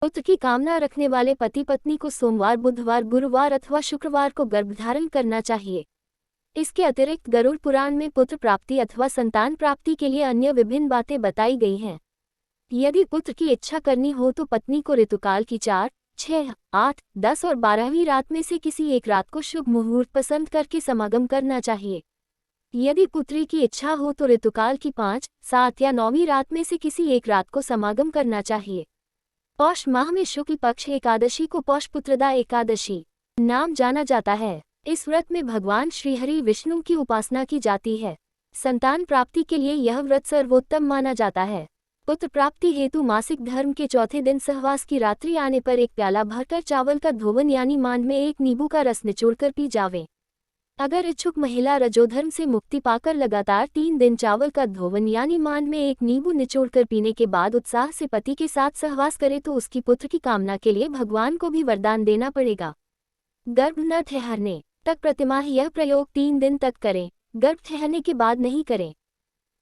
पुत्र की कामना रखने वाले पति पत्नी को सोमवार, बुधवार, गुरुवार अथवा शुक्रवार को गर्भधारण करना चाहिए। इसके अतिरिक्त गरुड़ पुराण में पुत्र प्राप्ति अथवा संतान प्राप्ति के लिए अन्य विभिन्न बातें बताई गई हैं। यदि पुत्र की इच्छा करनी हो तो पत्नी को ऋतुकाल की 4, 6, 8, 10 और 12वीं रात में से किसी एक रात को शुभ मुहूर्त पसंद करके समागम करना चाहिए। यदि पुत्री की इच्छा हो तो ऋतुकाल की 5, 7 या 9वीं रात में से किसी एक रात को समागम करना चाहिए। पौष माह में शुक्ल पक्ष एकादशी को पौषपुत्रदा एकादशी नाम जाना जाता है। इस व्रत में भगवान श्रीहरि विष्णु की उपासना की जाती है। संतान प्राप्ति के लिए यह व्रत सर्वोत्तम माना जाता है। पुत्र प्राप्ति हेतु मासिक धर्म के चौथे दिन सहवास की रात्रि आने पर एक प्याला भरकर चावल का धोवन यानी मांड में एक नींबू का रस निचोड़कर पी जावे। अगर इच्छुक महिला रजोधर्म से मुक्ति पाकर लगातार 3 दिन चावल का धोवन यानी मांड में एक नींबू निचोड़कर पीने के बाद उत्साह से पति के साथ सहवास करे तो उसकी पुत्र की कामना के लिए भगवान को भी वरदान देना पड़ेगा। गर्भ न ठहरने तक प्रतिमाह यह प्रयोग 3 दिन तक करें, गर्भ ठहरने के बाद नहीं करें।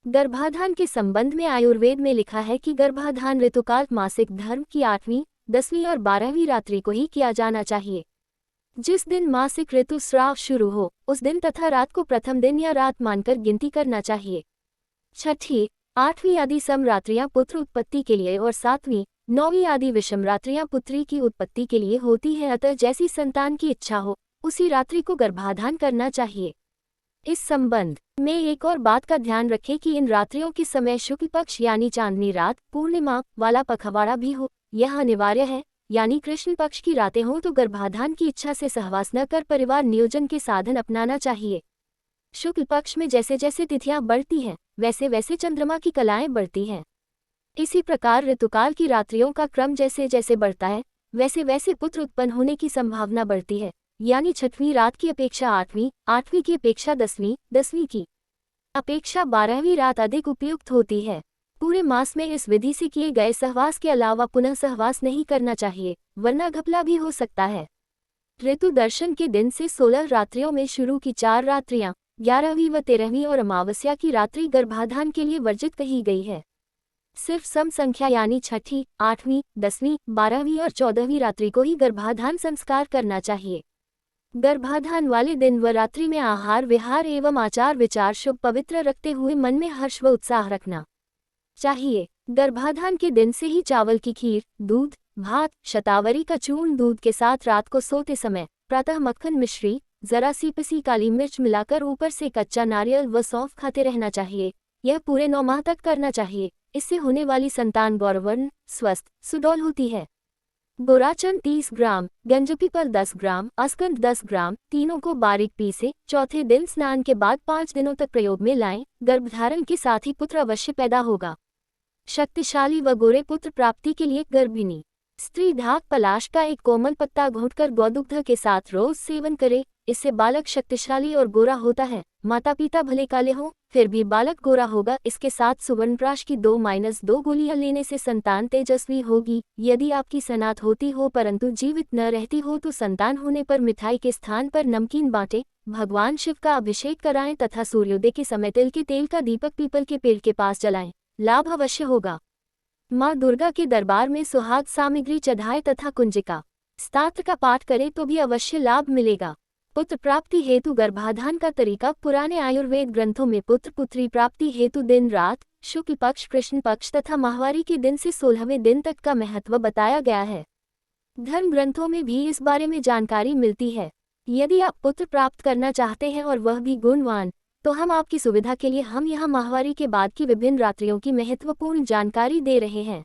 गर्भाधान के संबंध में आयुर्वेद में लिखा है कि गर्भाधान ऋतुकाल मासिक धर्म की 8वीं, 10वीं और 12वीं रात्रि को ही किया जाना चाहिए। जिस दिन मासिक ऋतुस्राव शुरू हो उस दिन तथा रात को प्रथम दिन या रात मानकर गिनती करना चाहिए। 6ठी, 8वीं आदि सम रात्रियां पुत्र उत्पत्ति के लिए और 7वीं, 9वीं आदि विषम रात्रियां पुत्री की उत्पत्ति के लिए होती है। अतः जैसी संतान की इच्छा हो उसी रात्रि को गर्भाधान करना चाहिए। इस संबंध में एक और बात का ध्यान रखें कि इन रात्रियों के समय शुक्ल पक्ष यानी चांदनी रात, पूर्णिमा वाला पखवाड़ा भी हो, यह अनिवार्य है। यानी कृष्ण पक्ष की रातें हों तो गर्भाधान की इच्छा से सहवास न कर परिवार नियोजन के साधन अपनाना चाहिए। शुक्ल पक्ष में जैसे जैसे तिथियां बढ़ती हैं वैसे वैसे चंद्रमा की कलाएं बढ़ती हैं। इसी प्रकार ऋतुकाल की रात्रियों का क्रम जैसे जैसे बढ़ता है वैसे वैसे पुत्र उत्पन्न होने की संभावना बढ़ती है। यानी 6वीं रात की अपेक्षा 8वीं, 8वीं की अपेक्षा 10वीं, 10वीं की अपेक्षा 12वीं रात अधिक उपयुक्त होती है। पूरे मास में इस विधि से किए गए सहवास के अलावा पुनः सहवास नहीं करना चाहिए, वरना घपला भी हो सकता है। ऋतु दर्शन के दिन से 16 रात्रियों में शुरू की 4 रात्रियां 11वीं व 13वीं और अमावस्या की रात्रि गर्भाधान के लिए वर्जित कही गई है। सिर्फ सम संख्या यानी 6ठी, 8वीं, 10वीं, 12वीं और 14वीं रात्रि को ही गर्भाधान संस्कार करना चाहिए। गर्भाधान वाले दिन व रात्रि में आहार विहार एवं आचार विचार शुभ पवित्र रखते हुए मन में हर्ष व उत्साह रखना चाहिए। गर्भाधान के दिन से ही चावल की खीर, दूध, भात, शतावरी का चूर्ण दूध के साथ रात को सोते समय प्रातः मक्खन मिश्री, जरा सी पिसी काली मिर्च मिलाकर ऊपर से कच्चा नारियल व सौंफ खाते रहना चाहिए। यह पूरे 9 माह तक करना चाहिए। इससे होने वाली संतान गौरवर्ण, स्वस्थ, सुडौल होती है। बोराचन 30 ग्राम, गंजपीपल 10 ग्राम, अस्कंद 10 ग्राम, तीनों को बारीक पीसे चौथे दिन स्नान के बाद 5 दिनों तक प्रयोग में लाएं। गर्भधारण के साथ ही पुत्र अवश्य पैदा होगा। शक्तिशाली व गोरे पुत्र प्राप्ति के लिए गर्भिणी स्त्री ढाक पलाश का एक कोमल पत्ता घोंटकर गौदुग्ध के साथ रोज सेवन करे। इससे बालक शक्तिशाली और गोरा होता है। माता पिता भले काले हों फिर भी बालक गोरा होगा। इसके साथ सुवर्णप्राश की 2-2 गोलियां लेने से संतान तेजस्वी होगी। यदि आपकी सनात होती हो परंतु जीवित न रहती हो तो संतान होने पर मिठाई के स्थान पर नमकीन बांटे, भगवान शिव का अभिषेक कराएं तथा सूर्योदय के समय तिल के तेल का दीपक पीपल के पेड़ के पास जलाएं। लाभ अवश्य होगा। माँ दुर्गा के दरबार में सुहाग सामग्री चढ़ाए तथा कुंजिका स्तोत्र का पाठ करें तो भी अवश्य लाभ मिलेगा। पुत्र प्राप्ति हेतु गर्भाधान का तरीका पुराने आयुर्वेद ग्रंथों में पुत्र पुत्री प्राप्ति हेतु दिन रात, शुक्ल पक्ष, कृष्ण पक्ष तथा माहवारी के दिन से 16वें दिन तक का महत्व बताया गया है। धर्म ग्रंथों में भी इस बारे में जानकारी मिलती है। यदि आप पुत्र प्राप्त करना चाहते हैं और वह भी गुणवान, तो हम आपकी सुविधा के लिए हम यहाँ माहवारी के बाद की विभिन्न रात्रियों की महत्वपूर्ण जानकारी दे रहे हैं।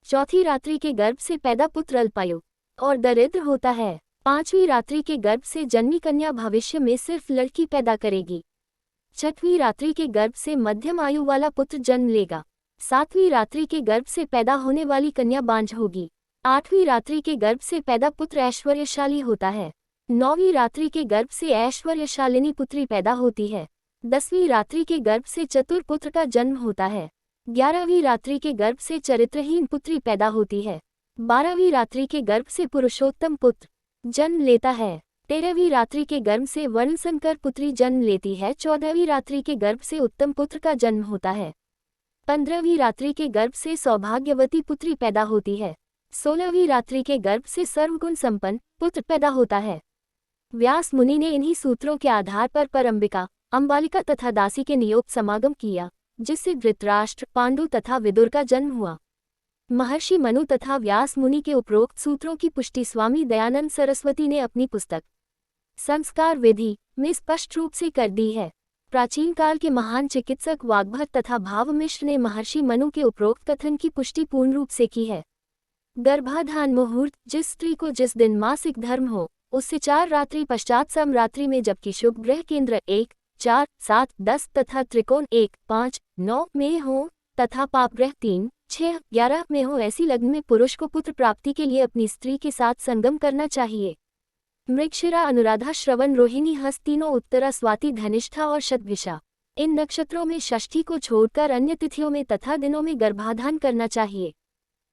चौथी रात्रि के गर्भ से पैदा पुत्र अल्पायु और दरिद्र होता है। 5वीं रात्रि के गर्भ से जन्मी कन्या भविष्य में सिर्फ लड़की पैदा करेगी। 6वीं रात्रि के गर्भ से मध्यम आयु वाला पुत्र जन्म लेगा। 7वीं रात्रि के गर्भ से पैदा होने वाली कन्या बांझ होगी। 8वीं रात्रि के गर्भ से पैदा पुत्र ऐश्वर्यशाली होता है। 9वीं रात्रि के गर्भ से ऐश्वर्यशालिनी पुत्री पैदा होती है। 10वीं रात्रि के गर्भ से चतुर पुत्र का जन्म होता है। 11वीं रात्रि के गर्भ से चरित्रहीन पुत्री पैदा होती है। 12वीं रात्रि के गर्भ से पुरुषोत्तम पुत्र जन्म लेता है। 13वीं रात्रि के गर्भ से वर्णशंकर पुत्री जन्म लेती है। 14वीं रात्रि के गर्भ से उत्तम पुत्र का जन्म होता है। 15वीं रात्रि के गर्भ से सौभाग्यवती पुत्री पैदा होती है। 16वीं रात्रि के गर्भ से सर्वगुण संपन्न पुत्र पैदा होता है। व्यास मुनि ने इन्हीं सूत्रों के आधार पर परअंबिका, अम्बालिका तथा दासी के नियोग समागम किया, जिससे धृतराष्ट्र, पांडु तथा विदुर का जन्म हुआ। महर्षि मनु तथा व्यास मुनि के उपरोक्त सूत्रों की पुष्टि स्वामी दयानंद सरस्वती ने अपनी पुस्तक संस्कार विधि में स्पष्ट रूप से कर दी है। प्राचीन काल के महान चिकित्सक वाग्भट तथा भावमिश्र ने महर्षि मनु के उपरोक्त कथन की पुष्टि पूर्ण रूप से की है। गर्भाधान मुहूर्त जिस स्त्री को जिस दिन मासिक धर्म हो, उससे 4 रात्रि पश्चात समरात्रि में, जबकि शुभ ग्रह केंद्र 1, 4, 7, 10 तथा त्रिकोण 1, 5, 9 में हो तथा पाप ग्रह 3, 6, 11 में हो, ऐसी लग्न में पुरुष को पुत्र प्राप्ति के लिए अपनी स्त्री के साथ संगम करना चाहिए। मृगशिरा, अनुराधा, श्रवण, रोहिणी, हस्त तीनों उत्तरा, स्वाति, धनिष्ठा और शतभिषा इन नक्षत्रों में षष्ठी को छोड़कर अन्य तिथियों में तथा दिनों में गर्भाधान करना चाहिए।